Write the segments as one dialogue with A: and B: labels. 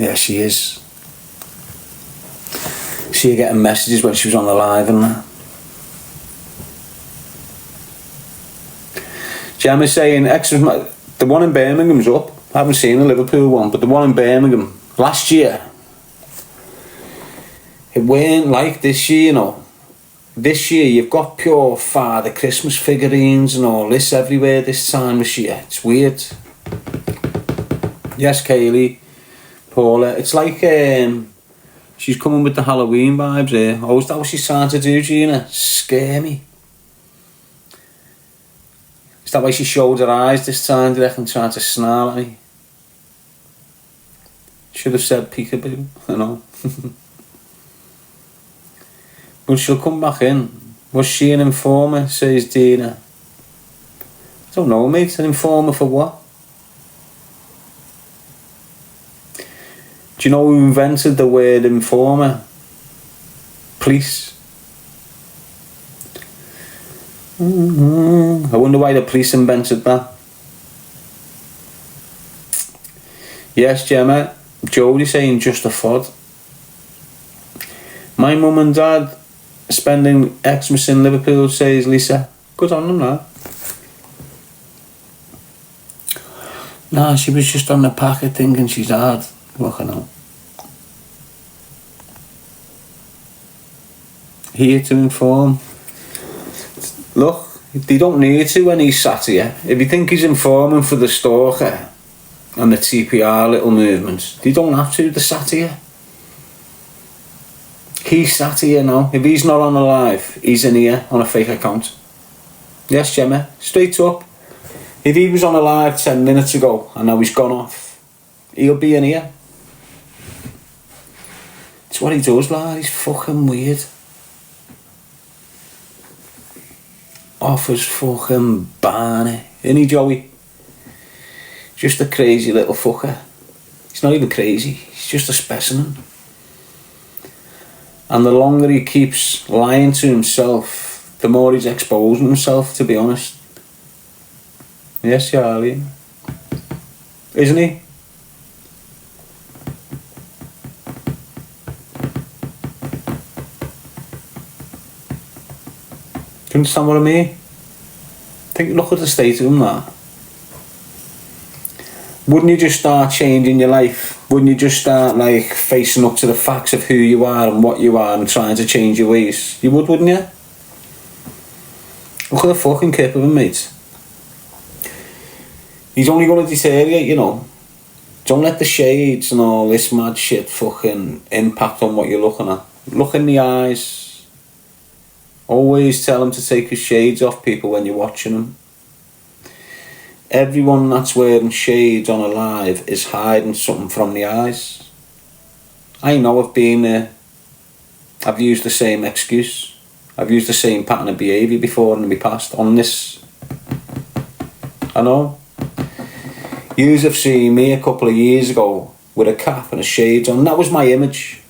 A: Yeah, she is. See her getting messages when she was on the live and that. Gemma's saying, the one in Birmingham's up. I haven't seen the Liverpool one, but the one in Birmingham last year, it weren't like this year, you know. This year you've got pure Father Christmas figurines and all this everywhere this time this year. It's weird. Yes, Kaylee, Paula. It's like she's coming with the Halloween vibes here. Oh, is that what she's trying to do, Gina? Scare me. Is that why she showed her eyes this time, do you reckon, trying to snarl at me? Should have said peekaboo, you know. But she'll come back in. Was she an informer, says Dina. I don't know, mate. An informer for what? Do you know who invented the word informer? Police. I wonder why the police invented that. Yes, Gemma. Jodie saying just a FOD. My mum and dad spending Xmas in Liverpool, says Lisa. Good on them, now. Nah, she was just on the packet thinking she's hard. Looking out. Here to inform. Look, they don't need to when he's sat here. If you think he's informing for the Stalker and the TPR little movements, they don't have to, they're sat here. He's sat here now. If he's not on the live, he's in here on a fake account. Yes, Gemma, straight up. If he was on a live 10 minutes ago and now he's gone off, he'll be in here. It's what he does, lad. He's fucking weird. Offers fucking Barney. Isn't he, Joey? Just a crazy little fucker. He's not even crazy. He's just a specimen. And the longer he keeps lying to himself, the more he's exposing himself, to be honest. Yes, Charlie. Isn't he? Do you understand what I mean? Look at the state of him, that. Wouldn't you just start changing your life? Wouldn't you just start, like, facing up to the facts of who you are and what you are and trying to change your ways? You would, wouldn't you? Look at the fucking kip of him, mate. He's only going to deteriorate, you know. Don't let the shades and all this mad shit fucking impact on what you're looking at. Look in the eyes. Always tell him to take his shades off, people, when you're watching him. Everyone that's wearing shades on a live is hiding something from the eyes. I know I've been there. I've used the same excuse. I've used the same pattern of behaviour before in my past on this. I know. Yous have seen me a couple of years ago with a cap and a shades on. That was my image.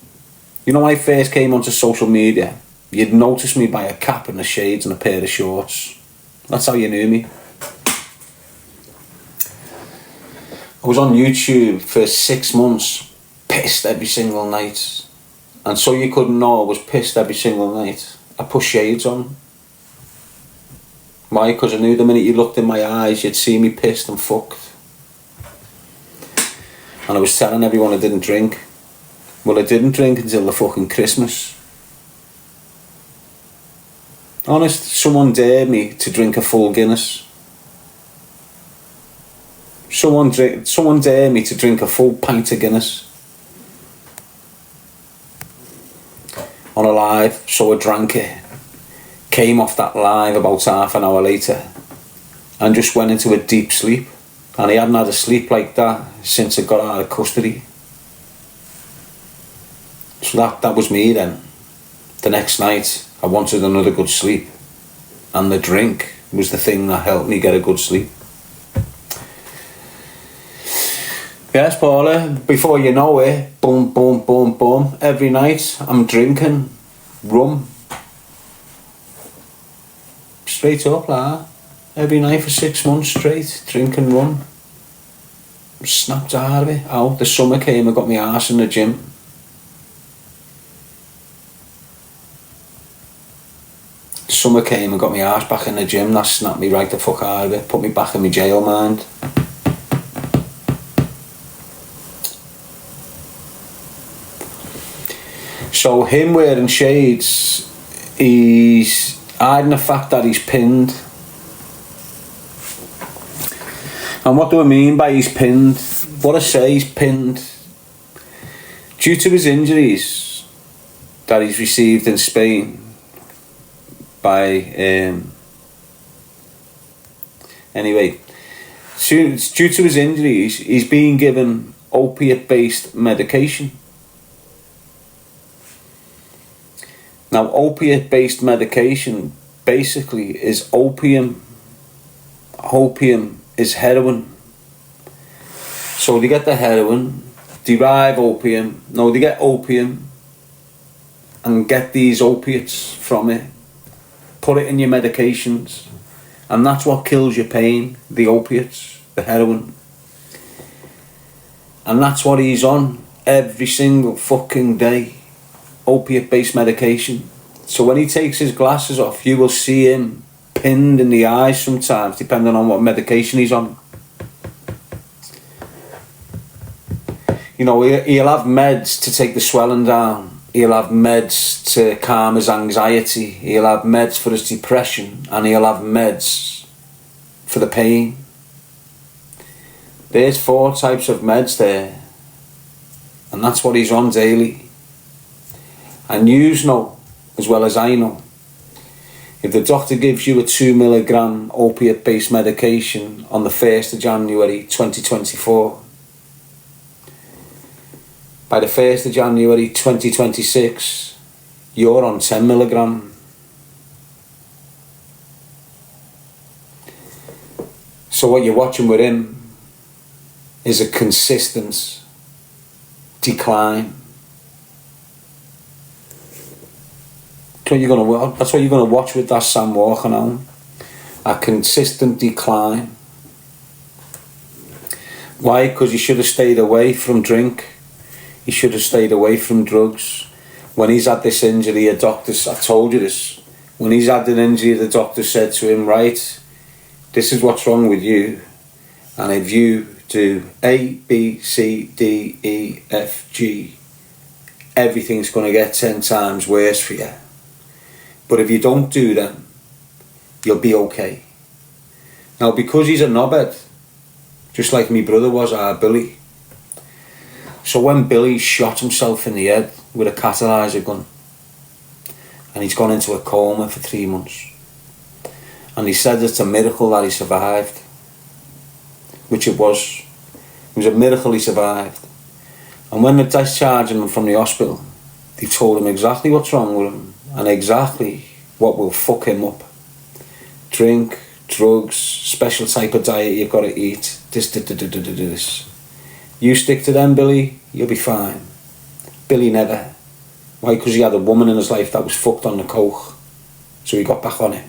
A: You know, when I first came onto social media, you'd notice me by a cap and the shades and a pair of shorts. That's how you knew me. I was on YouTube for 6 months, pissed every single night. And so you couldn't know I was pissed every single night. I put shades on. Why? Because I knew the minute you looked in my eyes, you'd see me pissed and fucked. And I was telling everyone I didn't drink. Well, I didn't drink until the fucking Christmas. Honest, someone dared me to drink a full Guinness. Someone dared me to drink a full pint of Guinness. On a live, so I drank it. Came off that live about half an hour later and just went into a deep sleep. And I hadn't had a sleep like that since I got out of custody. So that was me then. The next night I wanted another good sleep, and the drink was the thing that helped me get a good sleep. Yes, Paula, before you know it, boom, boom, boom, boom, every night I'm drinking rum. Straight up, like that. Every night for 6 months straight, drinking rum. snapped out of it. Out. The summer came and got my arse in the gym. Summer came and got my arse back in the gym. That snapped me right the fuck out of it. Put me back in my jail mind. So him wearing shades, he's hiding the fact that he's pinned. And what do I mean by he's pinned? What I say, he's pinned due to his injuries that he's received in Spain by anyway, due to his injuries, he's being given opiate-based medication. Now, opiate-based medication basically is opium. Opium is heroin. So they get the heroin, derive opium. No, they get opium and get these opiates from it. Put it in your medications. And that's what kills your pain. The opiates, the heroin. And that's what he's on every single fucking day. Opiate-based medication. So when he takes his glasses off, you will see him pinned in the eyes sometimes, depending on what medication he's on. You know, he'll have meds to take the swelling down. He'll have meds to calm his anxiety. He'll have meds for his depression. And he'll have meds for the pain. There's 4 types of meds there. And that's what he's on daily. And you know, as well as I know, if the doctor gives you a 2 milligram opiate-based medication on the 1st of January 2024, by the 1st of January 2026, you're on 10 milligram. So what you're watching with him is a consistent decline. That's what you're going to watch with that Sam walking on. A consistent decline. Why? Because he should have stayed away from drink. He should have stayed away from drugs. When he's had this injury, a doctor, I told you this, when he's had an injury, the doctor said to him, right, this is what's wrong with you. And if you do A, B, C, D, E, F, G, everything's going to get 10 times worse for you. But if you don't do them, you'll be okay. Now, because he's a knobhead, just like my brother was, our Billy. So when Billy shot himself in the head with a catalyzer gun, and he's gone into a coma for 3 months, and he said it's a miracle that he survived, which it was. It was a miracle he survived. And when they're discharging him from the hospital, they told him exactly what's wrong with him, and exactly what will fuck him up. Drink, drugs, special type of diet you've got to eat, this. You stick to them, Billy, you'll be fine. Billy never. Why? Because he had a woman in his life that was fucked on the coke. So he got back on it.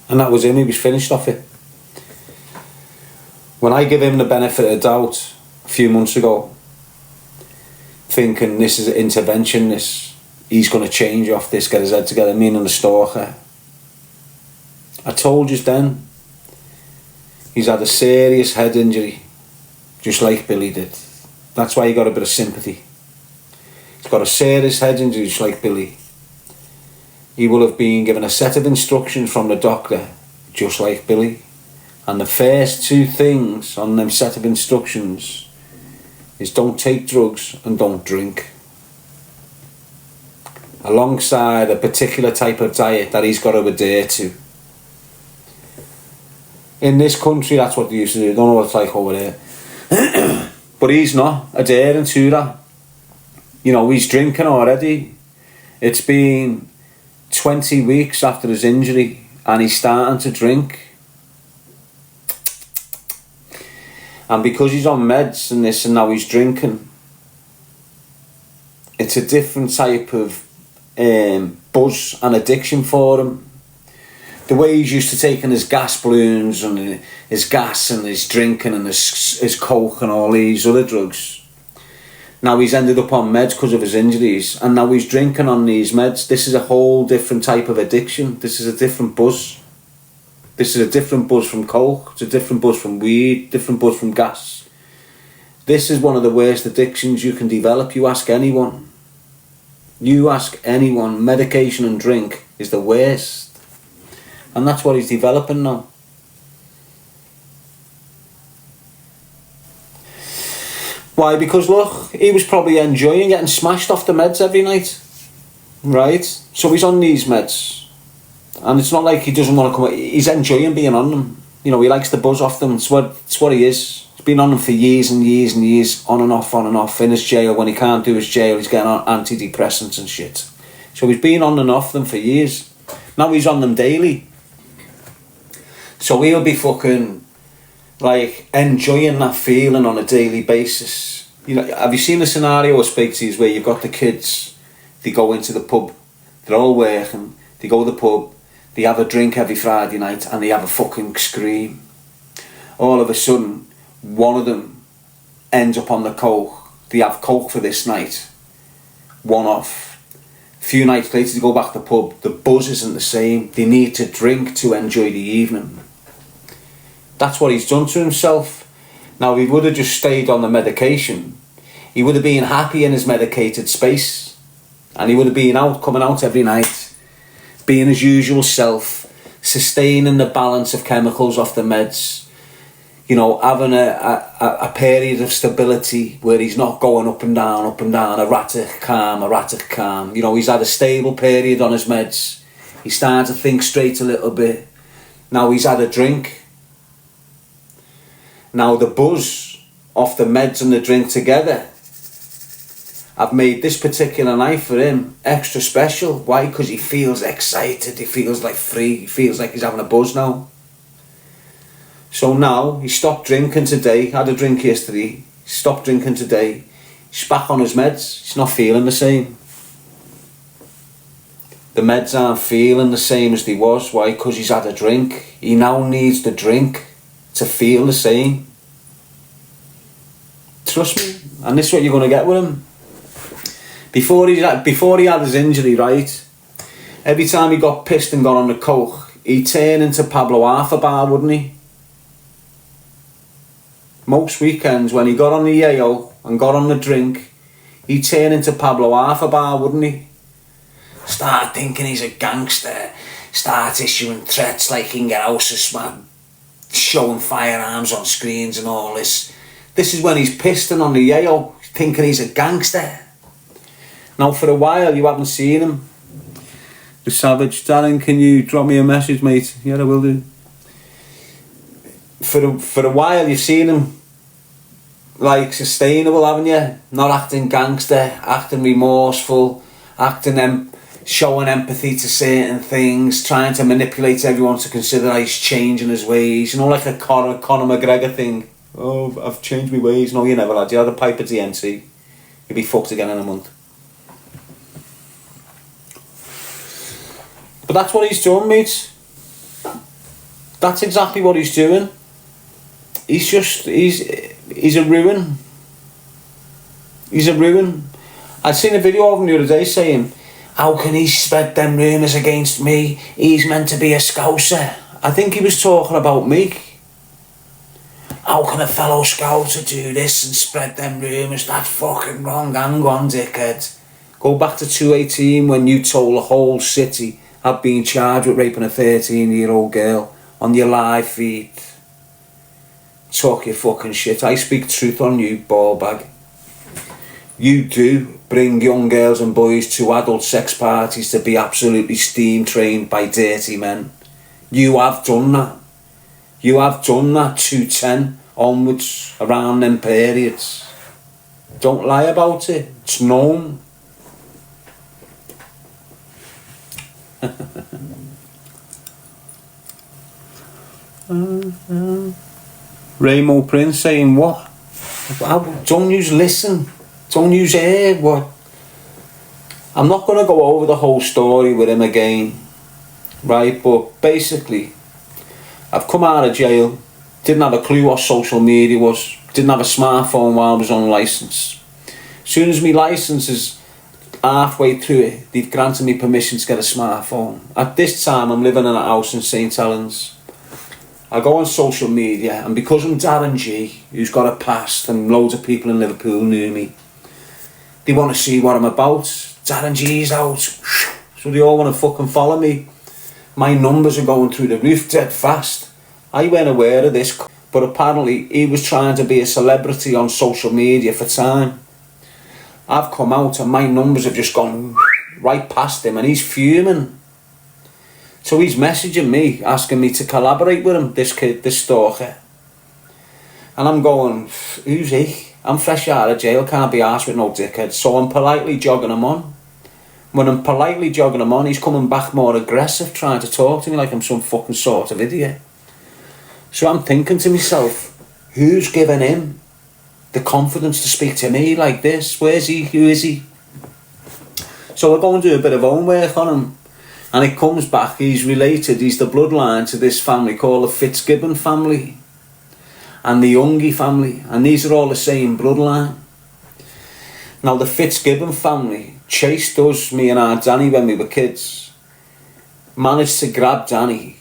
A: And that was him, he was finished off it. When I give him the benefit of the doubt a few months ago, thinking this is an intervention, he's going to change off this, get his head together, me and the Stalker. I told you then, he's had a serious head injury, just like Billy did. That's why he got a bit of sympathy. He's got a serious head injury, just like Billy. He will have been given a set of instructions from the doctor, just like Billy. And the first 2 things on them set of instructions is don't take drugs and don't drink. Alongside a particular type of diet that he's got to adhere to. In this country, that's what they used to do. I don't know what it's like over there. But he's not adhering to that. You know, he's drinking already. It's been 20 weeks after his injury and he's starting to drink. And because he's on meds and this and now he's drinking, it's a different type of buzz and addiction for him. The way he's used to taking his gas balloons and his gas and his drinking and his coke and all these other drugs. Now he's ended up on meds because of his injuries, and now he's drinking on these meds. This is a whole different type of addiction. This is a different buzz. This is a different buzz from coke. It's a different buzz from weed, different buzz from gas. This is one of the worst addictions you can develop. You ask anyone. You ask anyone. Medication and drink is the worst. And that's what he's developing now. Why? Because look, he was probably enjoying getting smashed off the meds every night. Right? So he's on these meds. And it's not like he doesn't want to come. He's enjoying being on them. You know, he likes the buzz off them. It's what he is. He's been on them for years and years and years. On and off. In his jail. When he can't do his jail, he's getting on antidepressants and shit. So he's been on and off them for years. Now he's on them daily. So he'll be fucking, like, enjoying that feeling on a daily basis. You know, have you seen the scenario I speak to you where you've got the kids, they go into the pub, they're all working, they go to the pub, they have a drink every Friday night and they have a fucking scream. All of a sudden, one of them ends up on the coke. They have coke for this night. One off. A few nights later, they go back to the pub. The buzz isn't the same. They need to drink to enjoy the evening. That's what he's done to himself. Now, if he would have just stayed on the medication, he would have been happy in his medicated space. And he would have been out, coming out every night, being his usual self, sustaining the balance of chemicals off the meds, you know, having a period of stability where he's not going up and down, erratic, calm. You know, he's had a stable period on his meds. He's starting to think straight a little bit. Now he's had a drink. Now the buzz off the meds and the drink together have made this particular night for him extra special. Why? Because he feels excited, he feels like free, he feels like he's having a buzz now. So now he stopped drinking today, had a drink yesterday, stopped drinking today, he's back on his meds, he's not feeling the same. The meds aren't feeling the same as they was. Why? Because he's had a drink. He now needs the drink to feel the same. Trust me, and this is what you're going to get with him. Before he had his injury, right, every time he got pissed and got on the coke, he'd turn into Pablo Bar, wouldn't he? Most weekends when he got on the yayo and got on the drink, he'd turn into Pablo Bar, wouldn't he? Start thinking he's a gangster, start issuing threats like he can get houses, man, showing firearms on screens and all this. This is when he's pissed and on the yayo, thinking he's a gangster. Now for a while you haven't seen him. The Savage, Darren, can you drop me a message, mate? Yeah, I will do. For a while you've seen him like sustainable, haven't you? Not acting gangster, acting remorseful, showing empathy to certain things, trying to manipulate everyone to consider that he's changing his ways. You know, like a Conor McGregor thing. Oh, I've changed my ways. No, you never had. You had a pipe of TNT. You'd be fucked again in a month. But that's what he's done, mate. That's exactly what he's doing. He's a ruin. He's a ruin. I'd seen a video of him the other day saying, how can he spread them rumours against me? He's meant to be a scouser. I think he was talking about me. How can a fellow scouser do this and spread them rumours? That's fucking wrong. Hang on, dickhead. Go back to 2018 when you told the whole city I'd been charged with raping a 13-year-old girl on your live feed. Talk your fucking shit. I speak truth on you, ball bag. You do bring young girls and boys to adult sex parties to be absolutely steam trained by dirty men. You have done that. You have done that 210 onwards around them periods. Don't lie about it. It's known. Ramo Prince saying what? Don't use listen. Don't use hear. What? I'm not going to go over the whole story with him again. right? But basically, I've come out of jail, didn't have a clue what social media was, didn't have a smartphone while I was on licence. As soon as my licence is halfway through it, they've granted me permission to get a smartphone. At this time, I'm living in a house in St Helens. I go on social media, and because I'm Darren G, who's got a past, and loads of people in Liverpool knew me, they want to see what I'm about. Darren G's out, so they all want to fucking follow me. My numbers are going through the roof dead fast. I weren't aware of this, but apparently he was trying to be a celebrity on social media for time. I've come out and my numbers have just gone right past him, and he's fuming. So he's messaging me, asking me to collaborate with him, this kid, this stalker. And I'm going, who's he? I'm fresh out of jail, can't be arsed with no dickhead. So I'm politely jogging him on. When I'm politely jogging him on, he's coming back more aggressive, trying to talk to me like I'm some fucking sort of idiot. So I'm thinking to myself, who's giving him the confidence to speak to me like this? Where's he? Who is he? So I go and do a bit of homework on him. And it comes back, he's related, he's the bloodline to this family called the Fitzgibbon family and the Youngie family, and these are all the same bloodline. Now the Fitzgibbon family chased us, me and our Danny, when we were kids, managed to grab Danny,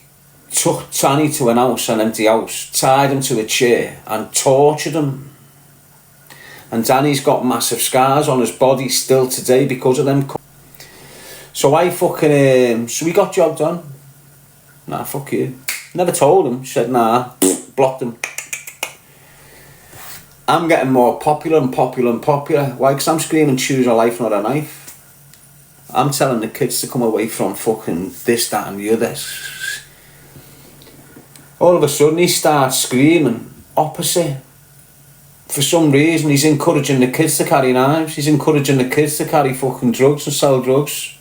A: took Danny to an house, an empty house, tied him to a chair and tortured him. And Danny's got massive scars on his body still today because of them. So I fucking, so we got jogged on. Nah, fuck you. Never told him. Said nah, blocked him. I'm getting more popular and popular and popular. Why? Because I'm screaming, choose a life, not a knife. I'm telling the kids to come away from fucking this, that and the other. All of a sudden he starts screaming opposite. For some reason he's encouraging the kids to carry knives. He's encouraging the kids to carry fucking drugs and sell drugs.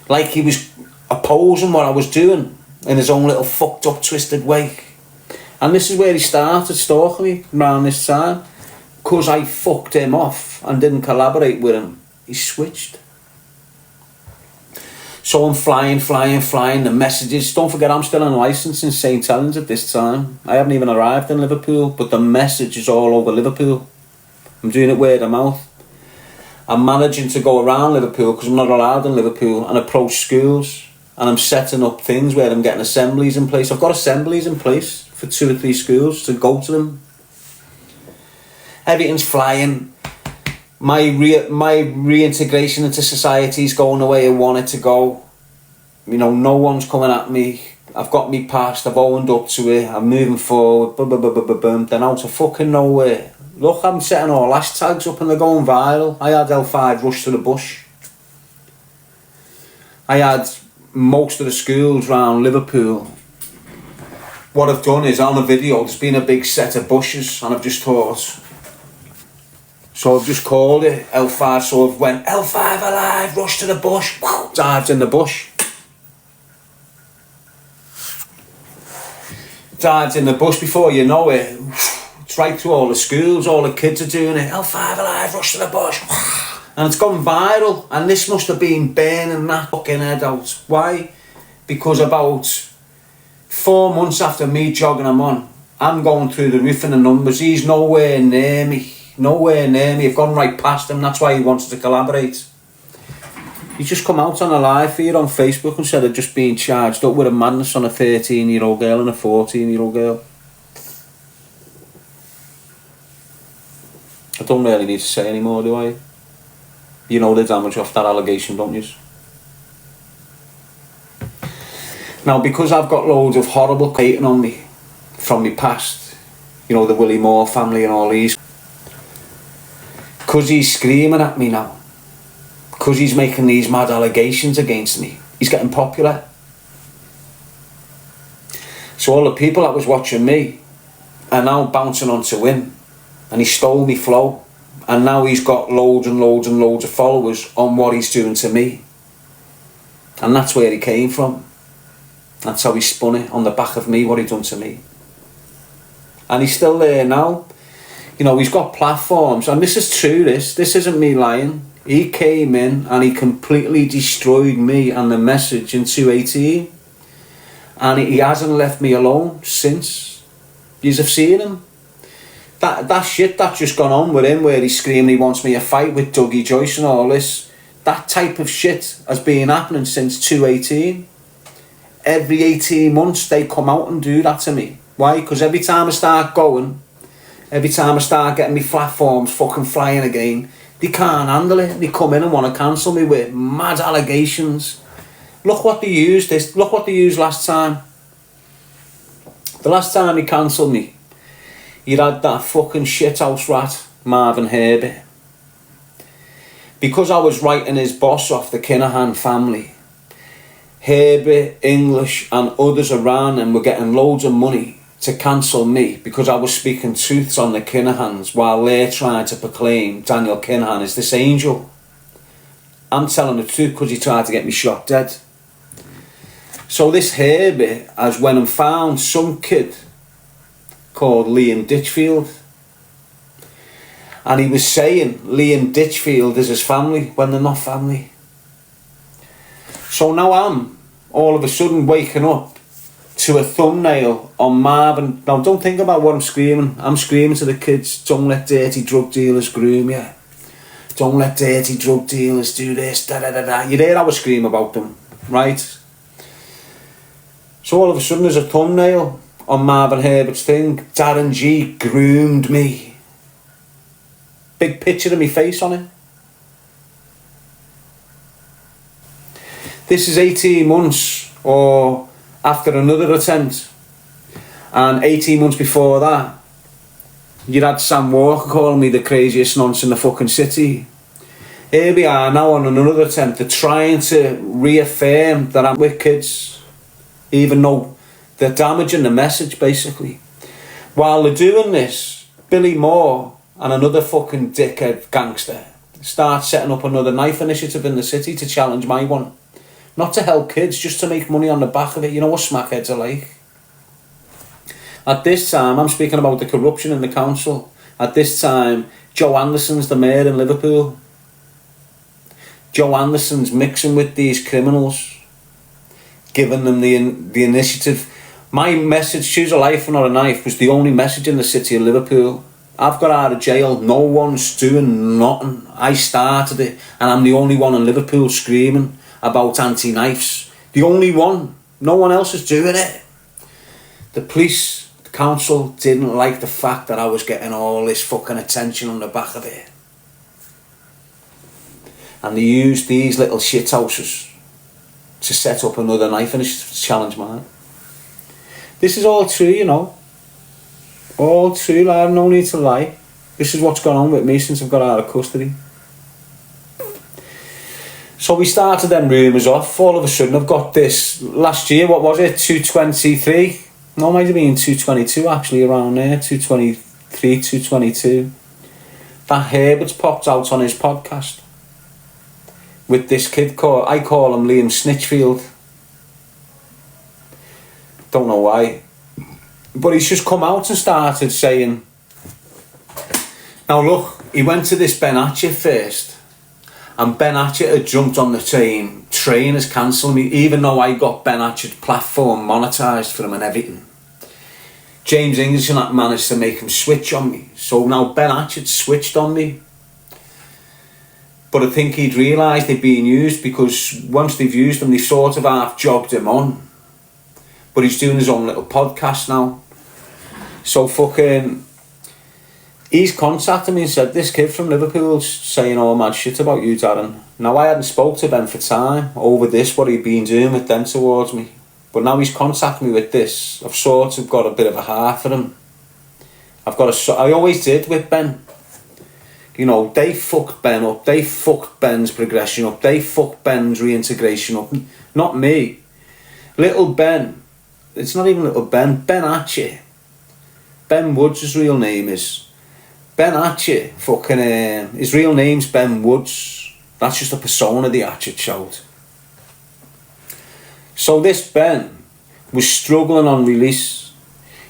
A: Like he was opposing what I was doing in his own little fucked up, twisted way. And this is where he started stalking me around this time. Because I fucked him off and didn't collaborate with him, he switched. So I'm flying, the messages. Don't forget, I'm still on licence in St Helens at this time. I haven't even arrived in Liverpool, but the message is all over Liverpool. I'm doing it word of mouth. I'm managing to go around Liverpool because I'm not allowed in Liverpool and approach schools, and I'm setting up things where I'm getting assemblies in place. I've got assemblies in place for 2 or 3 schools to go to them. Everything's flying. My reintegration into society is going the way I want it to go. You know, no one's coming at me. I've got me past, I've owned up to it, I'm moving forward, then out of fucking nowhere. Look, I'm setting all hashtags up and they're going viral. I had L5 rush to the bush. I had most of the schools around Liverpool. What I've done is, on the video, there's been a big set of bushes, and I've just thought, so I've just called it L5, so I've went, L5 alive, rush to the bush, dived in the bush. Dived in the bush, before you know it, it's right through all the schools, all the kids are doing it, L5 alive, rush to the bush. And it's gone viral, and this must have been burning that fucking head out. Why? Because about 4 months after me jogging him on, I'm going through the roof in the numbers. He's nowhere near me. Nowhere near me. I've gone right past him. That's why he wants to collaborate. He's just come out on a live feed on Facebook and said I'd just been charged up with a madness on a 13-year-old girl and a 14-year-old girl. I don't really need to say any more, do I? You know the damage off that allegation, don't you? Now, because I've got loads of horrible hating on me from my past, you know, the Willie Moore family and all these, because he's screaming at me now, because he's making these mad allegations against me, he's getting popular. So all the people that was watching me are now bouncing onto him, and he stole me flow, and now he's got loads and loads and loads of followers on what he's doing to me. And that's where he came from. That's how he spun it, on the back of me, what he done to me. And he's still there now. You know, he's got platforms, and this is true, this isn't me lying. He came in and he completely destroyed me and the message in 2018. And he hasn't left me alone since. Yous have seen him. That shit that's just gone on with him, where he's screaming he wants me a fight with Dougie Joyce and all this, that type of shit has been happening since 2018. Every 18 months they come out and do that to me. Why? Because every time I start going, every time I start getting my platforms fucking flying again, they can't handle it. They come in and want to cancel me with mad allegations. Look what they used. Look what they used last time. The last time he cancelled me, you had that fucking shithouse rat, Marvin Herbert. Because I was writing his boss off, the Kinahan family, Herbert, English and others around him were getting loads of money to cancel me because I was speaking truths on the Kinahans while they're trying to proclaim Daniel Kinahan is this angel. I'm telling the truth because he tried to get me shot dead. So this Herbert has went and found some kid called Liam Ditchfield, and he was saying Liam Ditchfield is his family when they're not family. So now I'm all of a sudden waking up to a thumbnail on Marvin. Now don't think about what I'm screaming. I'm screaming to the kids, don't let dirty drug dealers groom you. Don't let dirty drug dealers do this, da da da da. You hear how I scream about them, right? So all of a sudden there's a thumbnail on Marvin Herbert's thing. Darren G groomed me. Big picture of me face on it. This is 18 months or after another attempt. And 18 months before that, you had Sam Walker calling me the craziest nonce in the fucking city. Here we are now on another attempt. They're trying to reaffirm that I'm with kids, even though they're damaging the message, basically. While they're doing this, Billy Moore and another fucking dickhead gangster start setting up another knife initiative in the city to challenge my one. Not to help kids, just to make money on the back of it. You know what smackheads are like. At this time, I'm speaking about the corruption in the council. At this time, Joe Anderson's the mayor in Liverpool. Joe Anderson's mixing with these criminals, giving them the initiative. My message, choose a life and not a knife, was the only message in the city of Liverpool. I've got out of jail, no one's doing nothing. I started it, and I'm the only one in Liverpool screaming about anti-knives. The only one. No one else is doing it. The police, the council didn't like the fact that I was getting all this fucking attention on the back of it. And they used these little shithouses to set up another knife initiative to challenge mine. This is all true, you know. All true, I have no need to lie. This is what's gone on with me since I've got out of custody. So we started them rumours off. All of a sudden I've got this, last year, what was it, 223? No, it might have been 222 actually, around there, 223, 222. That Herbert's popped out on his podcast with this kid called, I call him Liam Snitchfield. Don't know why. But he's just come out and started saying, now look, he went to this Ben Hatchett first. And Ben Hatchett had jumped on the train has cancelled me, even though I got Ben Hatchett's platform monetised for him and everything. James English and that managed to make him switch on me. So now Ben Hatchett switched on me. But I think he'd realised they'd been used, because once they've used him, they sort of half jogged him on. But he's doing his own little podcast now. So fucking... he's contacted me and said, this kid from Liverpool's saying all mad shit about you, Darren. Now, I hadn't spoke to Ben for time over this, what he'd been doing with them towards me. But now he's contacted me with this. I've sort of got a bit of a heart for him. I always did with Ben. You know, they fucked Ben up. They fucked Ben's progression up. They fucked Ben's reintegration up. Not me. Little Ben. It's not even little Ben. Ben Hatchett. Ben Woods, his real name is. Ben Hatchett, fucking, his real name's Ben Woods. That's just a persona the Hatchett showed. So this Ben was struggling on release.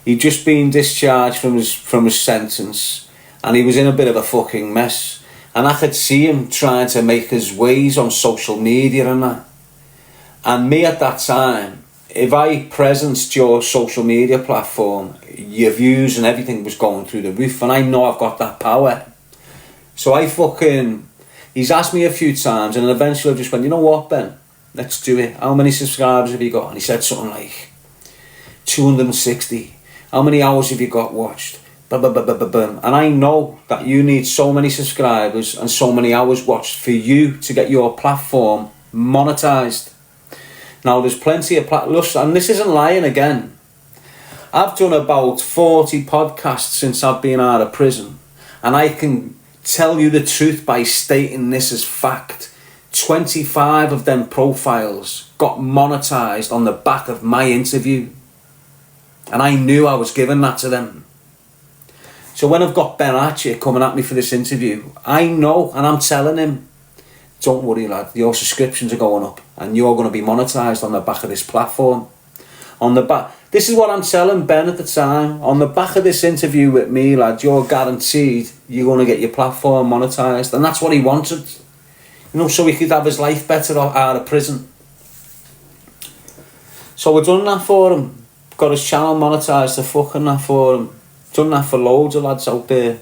A: He'd just been discharged from his sentence, and he was in a bit of a fucking mess. And I could see him trying to make his ways on social media and that. And me at that time, if I presenced your social media platform, your views and everything was going through the roof, and I know I've got that power. So he's asked me a few times, and then eventually I just went, you know what, Ben, let's do it. How many subscribers have you got? And he said something like 260. How many hours have you got watched? And I know that you need so many subscribers and so many hours watched for you to get your platform monetized. Now there's plenty of and this isn't lying again. I've done about 40 podcasts since I've been out of prison, and I can tell you the truth by stating this as fact. 25 of them profiles got monetized on the back of my interview, and I knew I was giving that to them. So when I've got Ben Archer coming at me for this interview, I know, and I'm telling him, don't worry lad, your subscriptions are going up and you're going to be monetized on the back of this platform. This is what I'm telling Ben at the time. On the back of this interview with me, lad, you're guaranteed you're going to get your platform monetized. And that's what he wanted. You know, so he could have his life better out of prison. So we've done that for him. Got his channel monetized, the fucking that for him. Done that for loads of lads out there.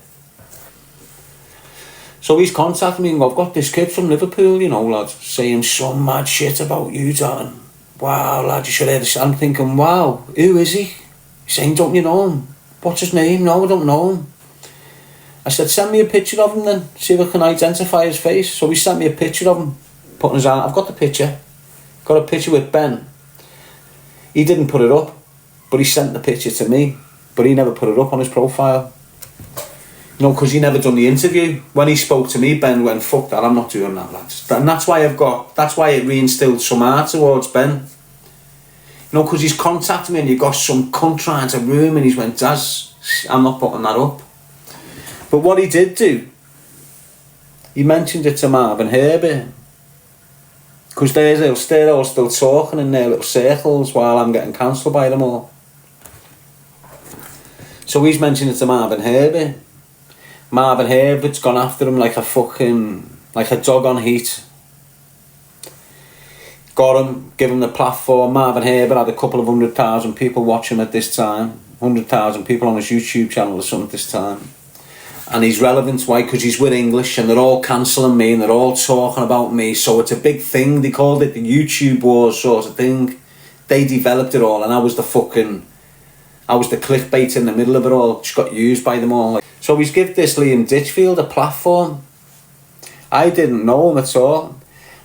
A: So he's contacted me and I've got this kid from Liverpool, you know, lad, saying some mad shit about you, Darren. Wow, lad, you should hear this. I'm thinking, wow, who is he? He's saying, don't you know him? What's his name? No, I don't know him. I said, send me a picture of him then, see if I can identify his face. So he sent me a picture of him, putting his arm. I've got the picture. Got a picture with Ben. He didn't put it up, but he sent the picture to me. But he never put it up on his profile. No, because he never done the interview. When he spoke to me, Ben went, fuck that, I'm not doing that, lads. And that's why it reinstilled some art towards Ben. No, because he's contacted me and you got some cunt trying to ruin me, and he's went, Daz, I'm not putting that up. But what he did do, he mentioned it to Marvin Herbert. Because they're all still talking in their little circles while I'm getting cancelled by them all. So he's mentioned it to Marvin Herbert. Marvin Herbert's gone after him like a dog on heat. Got him, give him the platform. Marvin Herbert had a couple of 100,000 people watching at this time. 100,000 people on his YouTube channel or something this time. And he's relevant, why? Because he's with English and they're all cancelling me and they're all talking about me. So it's a big thing. They called it the YouTube wars sort of thing. They developed it all, and I was the clickbait in the middle of it all. Just got used by them all. So he's give this Liam Ditchfield a platform. I didn't know him at all.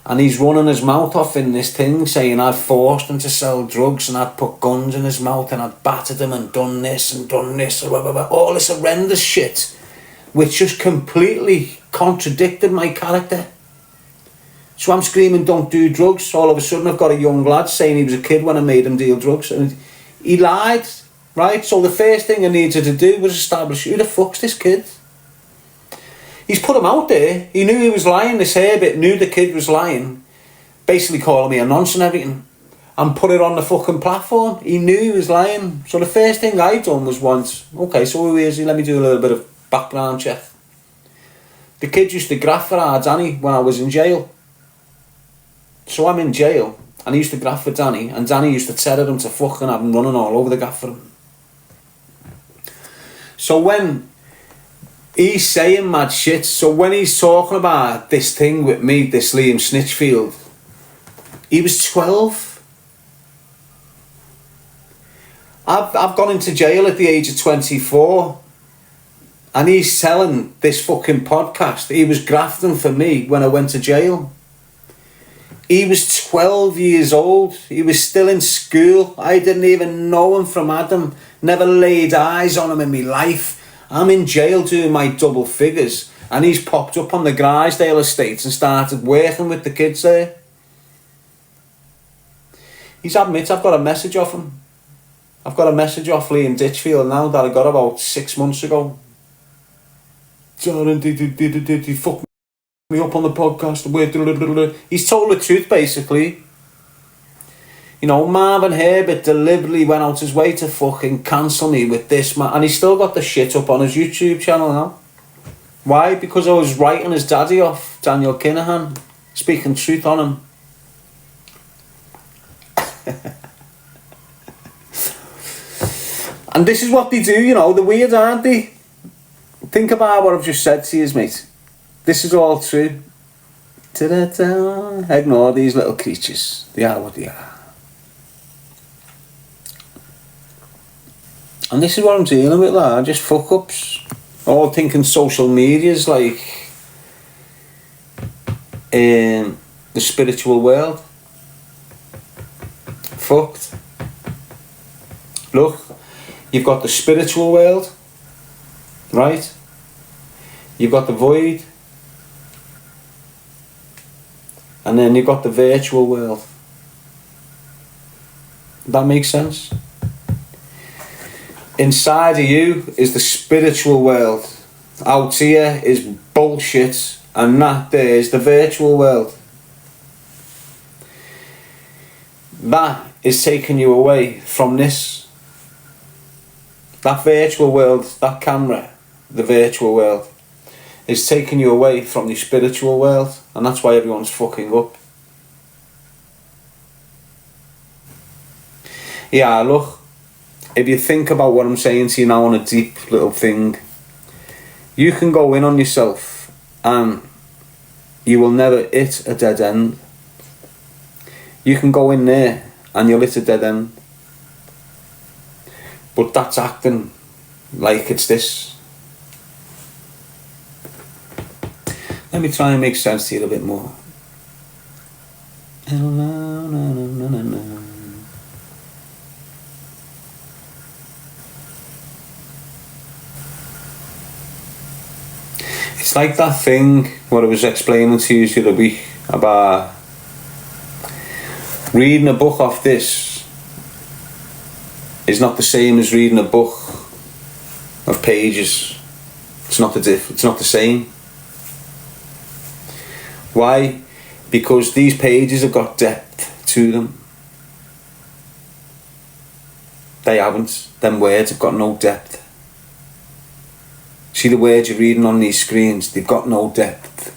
A: And he's running his mouth off in this thing, saying I'd forced him to sell drugs and I'd put guns in his mouth and I'd battered him and done this and blah, blah, blah. All this horrendous shit, which just completely contradicted my character. So I'm screaming, don't do drugs. All of a sudden I've got a young lad saying he was a kid when I made him deal drugs. And he lied. Right, so the first thing I needed to do was establish who the fuck's this kid. He's put him out there. He knew he was lying. This Herbert knew the kid was lying, basically calling me a nonce and everything, and put it on the fucking platform. He knew he was lying. So the first thing I done was okay, so who is he? Let me do a little bit of background check. The kid used to graft for our Danny when I was in jail. So I'm in jail, and he used to graft for Danny, and Danny used to tether him to fucking have him running all over the gaff for him. So when he's saying mad shit, so when he's talking about this thing with me, this Liam Snitchfield, he was 12. I've gone into jail at the age of 24, and he's selling this fucking podcast. He was grafting for me when I went to jail. He was 12 years old. He was still in school. I didn't even know him from Adam. Never laid eyes on him in my life. I'm in jail doing my double figures, and he's popped up on the Grisdale estate and started working with the kids there. He's admit I've got a message off him. I've got a message off Liam Ditchfield now that I got about 6 months ago. Darren, did he fuck me up on the podcast? He's told the truth, basically. You know, Marvin Herbert deliberately went out his way to fucking cancel me with this man, and he's still got the shit up on his YouTube channel now. Why? Because I was writing his daddy off, Daniel Kinahan, speaking truth on him. And this is what they do, you know, they're weird, aren't they? Think about what I've just said to you, mate. This is all true. Ta-da-da. Ignore these little creatures. They are what they are. And this is what I'm dealing with, like, just fuck-ups. All thinking social media's like the spiritual world. Fucked. Look, you've got the spiritual world, right? You've got the void. And then you've got the virtual world. That makes sense? Inside of you is the spiritual world. Out here is bullshit, and that there is the virtual world. That is taking you away from this. That virtual world, that camera, the virtual world, is taking you away from the spiritual world, and that's why everyone's fucking up. Yeah, look, if you think about what I'm saying to you now on a deep little thing, you can go in on yourself and you will never hit a dead end. You can go in there and you'll hit a dead end. But that's acting like it's this. Let me try and make sense to you a bit more. It's like that thing what I was explaining to you the other week about reading a book off this is not the same as reading a book of pages. It's not the same. Why? Because these pages have got depth to them. They haven't. Them words have got no depth. See the words you're reading on these screens, they've got no depth.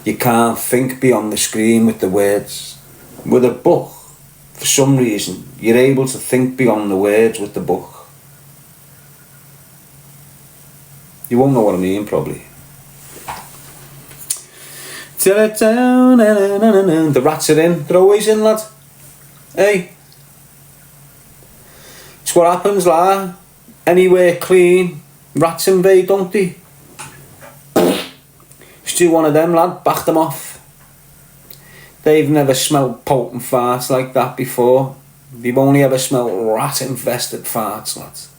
A: You can't think beyond the screen with the words. With a book, for some reason, you're able to think beyond the words with the book. You won't know what I mean, probably. The rats are in. They're always in, lad. Hey. It's what happens, lad. Anywhere clean, rats invade, don't they? Just do one of them, lad. Back them off. They've never smelled potent farts like that before. They've only ever smelled rat-infested farts, lads.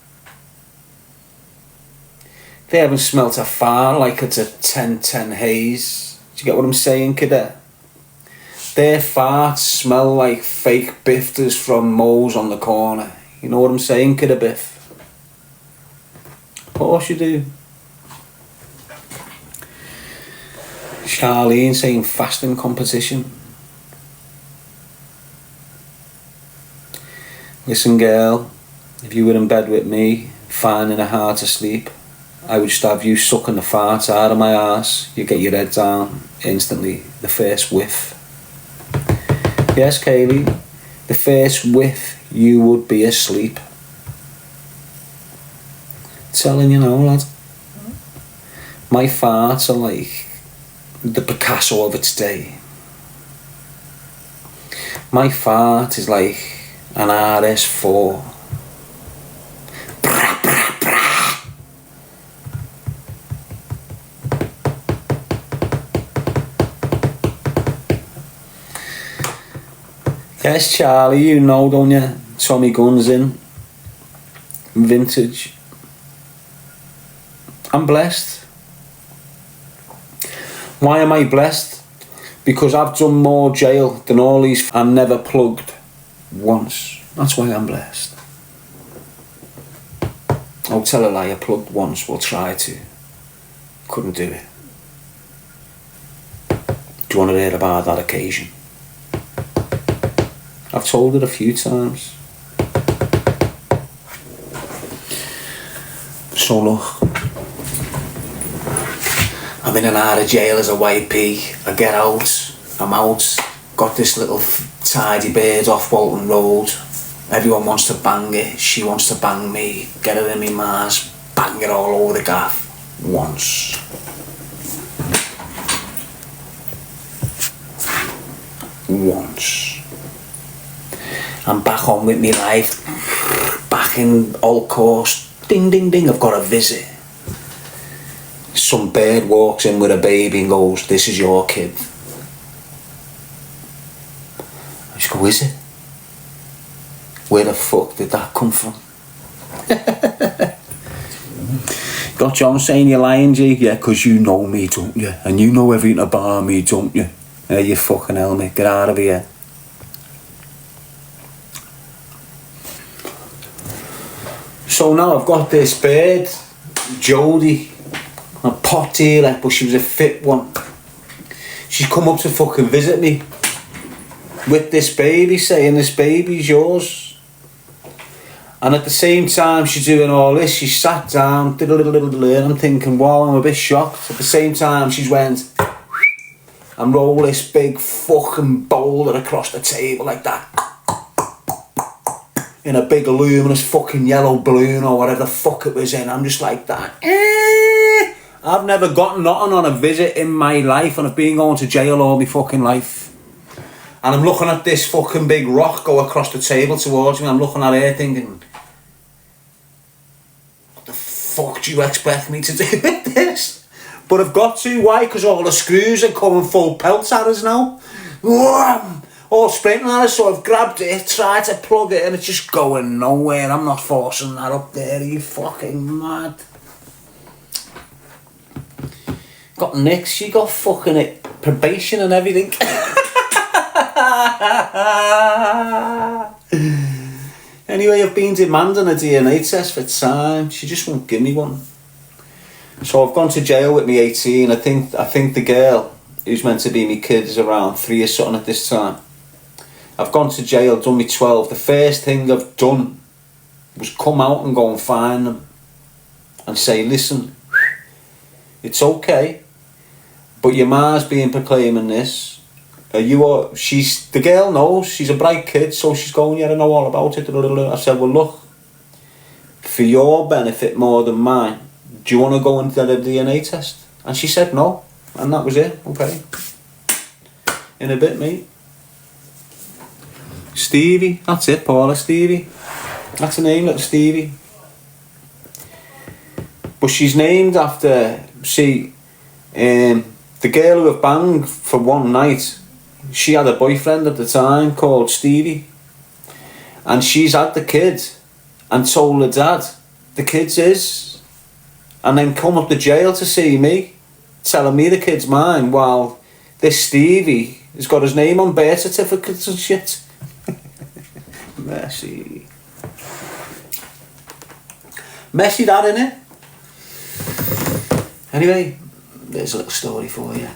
A: They haven't smelt a fart like it's a 10-10 haze. Do you get what I'm saying, kidder? Their farts smell like fake bifters from Moe's on the corner. You know what I'm saying, kidder Biff? Of course you do. Charlene saying fasting competition. Listen, girl, if you were in bed with me, finding it hard to sleep, I would just have you sucking the farts out of my arse. You get your head down instantly. The first whiff. Yes, Kaylee. The first whiff, you would be asleep. Telling you now, lad. My farts are like the Picasso of its day. My fart is like an RS4. Brah, brah, brah. Yes, Charlie, you know, don't you? Tommy Guns in. Vintage. I'm blessed. Why am I blessed? Because I've done more jail than all these. I'm never plugged once. That's why I'm blessed. I'll tell a lie, I plugged once, we'll try to. Couldn't do it. Do you want to hear about that occasion? I've told it a few times. So look, I'm in and out of jail as a white pea. I get out, I'm out, got this little tidy bird off Bolton Road. Everyone wants to bang it. She wants to bang me. Get her in me Mars. Bang it all over the gaff. Once. I'm back on with me life. Back in old course. Ding, ding, ding. I've got a visit. Some bird walks in with a baby and goes, "This is your kid." I just go, "Is it? Where the fuck did that come from?" Got John saying you're lying, G? Yeah, because you know me, don't you? And you know everything about me, don't you? Yeah, you fucking hell, mate. Get out of here. So now I've got this bird, Jodie, a potty, like, but she was a fit one. She's come up to fucking visit me with this baby, saying this baby's yours. And at the same time she's doing all this, she sat down, did a little, and I'm thinking, wow, I'm a bit shocked. At the same time she's went and rolled this big fucking boulder across the table like that. In a big luminous fucking yellow balloon or whatever the fuck it was in. I'm just like that. I've never gotten nothing on a visit in my life, and I've been going to jail all my fucking life. And I'm looking at this fucking big rock go across the table towards me. I'm looking at her thinking, what the fuck do you expect me to do with this? But I've got to. Why? Because all the screws are coming full pelt at us now. All sprinting at us. So I've grabbed it, tried to plug it, and it's just going nowhere. I'm not forcing that up there. Are you fucking mad? Got Nick. She got fucking it, probation and everything. Anyway, I've been demanding a DNA test for time. She just won't give me one. So I've gone to jail with me 18. I think the girl who's meant to be my kid is around 3 or something at this time. I've gone to jail, done me 12. The first thing I've done was come out and go and find them and say, listen, it's okay, but your ma's been proclaiming this. The girl knows, she's a bright kid, so she's going, yeah, I know all about it. I said, well, look, for your benefit more than mine, do you want to go and get a DNA test? And she said no, and that was it. Okay. In a bit, mate. Stevie, that's it, Paula, Stevie. That's her name, little Stevie. But she's named after, the girl who I've banged for one night. She had a boyfriend at the time called Stevie, and she's had the kid and told her dad the kid's his, and then come up to jail to see me, telling me the kid's mine, while this Stevie has got his name on birth certificates and shit. Messy that, innit? Anyway, there's a little story for you.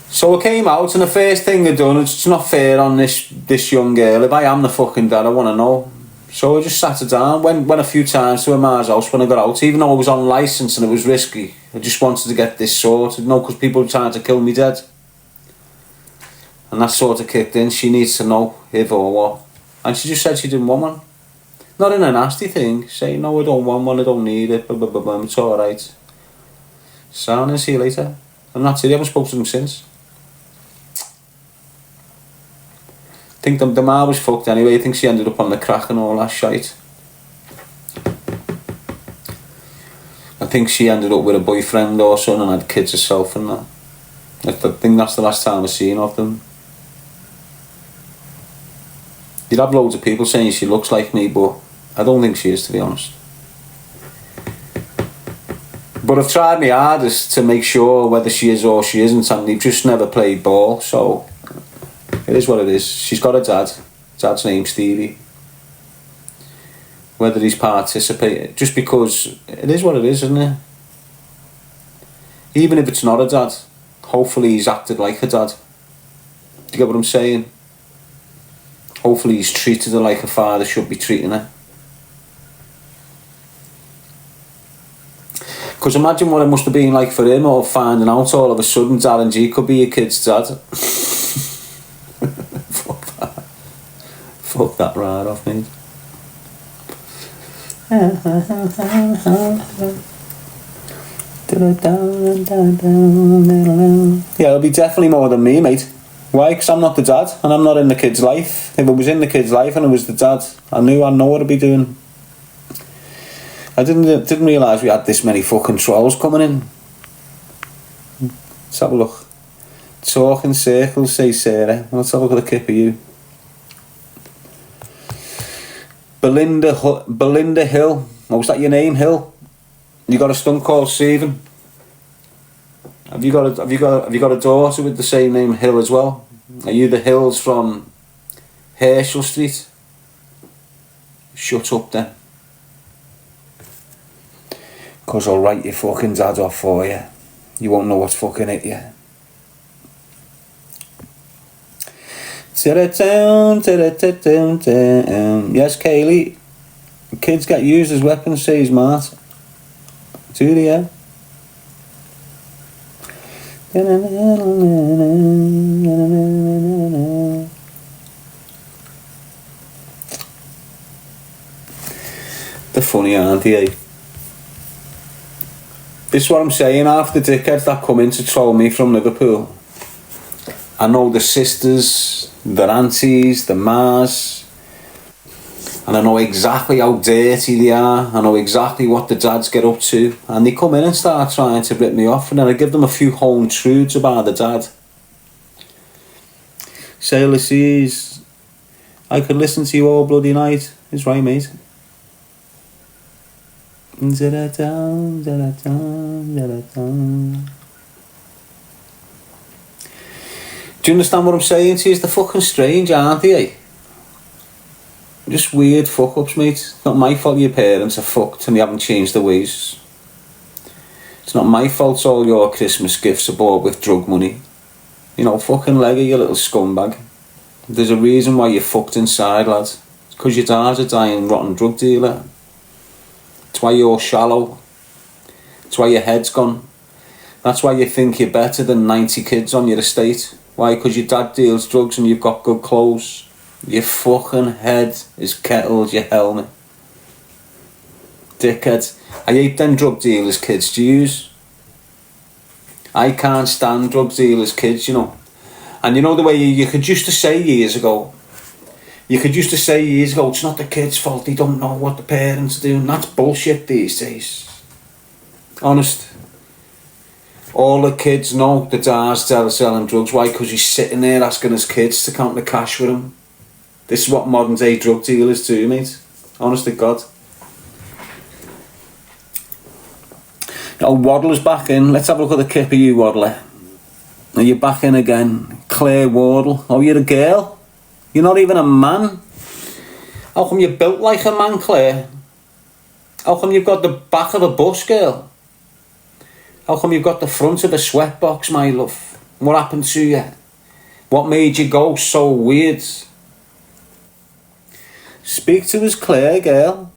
A: So I came out, and the first thing I done, it's not fair on this young girl. If I am the fucking dad, I want to know. So I just sat her down, went a few times to her ma's house when I got out, even though I was on licence and it was risky. I just wanted to get this sorted, because people were trying to kill me dead. And that sort of kicked in. She needs to know if or what. And she just said she didn't want one. Not in a nasty thing, saying, no, I don't want one, I don't need it, blah, blah, blah, blah, it's alright. Sound, and see you later. And that's it, I haven't spoken to them since. I think the ma was fucked anyway. I think she ended up on the crack and all that shite. I think she ended up with a boyfriend or something and had kids herself and that. I think that's the last time I've seen of them. You'd have loads of people saying she looks like me, but I don't think she is, to be honest. But I've tried my hardest to make sure whether she is or she isn't, and they've just never played ball, so it is what it is. She's got a dad. Dad's name's Stevie. Whether he's participated, just because it is what it is, isn't it? Even if it's not a dad, hopefully he's acted like a dad. Do you get what I'm saying? Hopefully he's treated her like a father should be treating her. Because imagine what it must have been like for him, or finding out all of a sudden Darren G could be your kid's dad. Fuck that. Fuck that right off, mate. Yeah, it'll be definitely more than me, mate. Why? Because I'm not the dad, and I'm not in the kid's life. If it was in the kid's life and it was the dad, I know what I'd be doing. I didn't realise we had this many fucking trolls coming in. Let's have a look. Talk in circles, say Sarah. Let's have a look at the clip of you. Belinda Hill. Oh, was that your name, Hill? You got a stunt called Stephen? Have you got a daughter with the same name, Hill, as well? Are you the Hills from Herschel Street? Shut up then. Because I'll write your fucking dad off for you. You won't know what's fucking hit you. Yes, Kaylee. Kids get used as weapons, says Mart. Do they, yeah? They're funny, aren't they? This is what I'm saying, half the dickheads that come in to troll me from Liverpool. I know the sisters, their aunties, the mas, and I know exactly how dirty they are. I know exactly what the dads get up to, and they come in and start trying to rip me off, and then I give them a few home truths about the dad. Sailor sees, I could listen to you all bloody night. It's right, mate. Do you understand what I'm saying to you? They're fucking strange, aren't they? Just weird fuck-ups, mate. It's not my fault your parents are fucked and they haven't changed their ways. It's not my fault all your Christmas gifts are bought with drug money. You know, fucking Lego, you little scumbag. There's a reason why you're fucked inside, lad. It's because your dad's a dying, rotten drug dealer. That's why you're shallow. That's why your head's gone. That's why you think you're better than 90 kids on your estate. Why? Because your dad deals drugs and you've got good clothes. Your fucking head is kettled, your helmet. Dickhead. I hate them drug dealers' kids to use. I can't stand drug dealers' kids, you know. And you know the way you could used to say years ago, it's not the kids' fault, they don't know what the parents are doing. That's bullshit these days. Honest. All the kids know the dad's selling drugs. Why? Because he's sitting there asking his kids to count the cash for him. This is what modern day drug dealers do, mate. Honest to God. Oh, Waddler's back in. Let's have a look at the clip of you, Waddler. Are you back in again? Claire Wardle. Oh, you're a girl? You're not even a man? How come you're built like a man, Claire? How come you've got the back of a bus, girl? How come you've got the front of a sweatbox, my love? What happened to you? What made you go so weird? Speak to us, Claire, girl.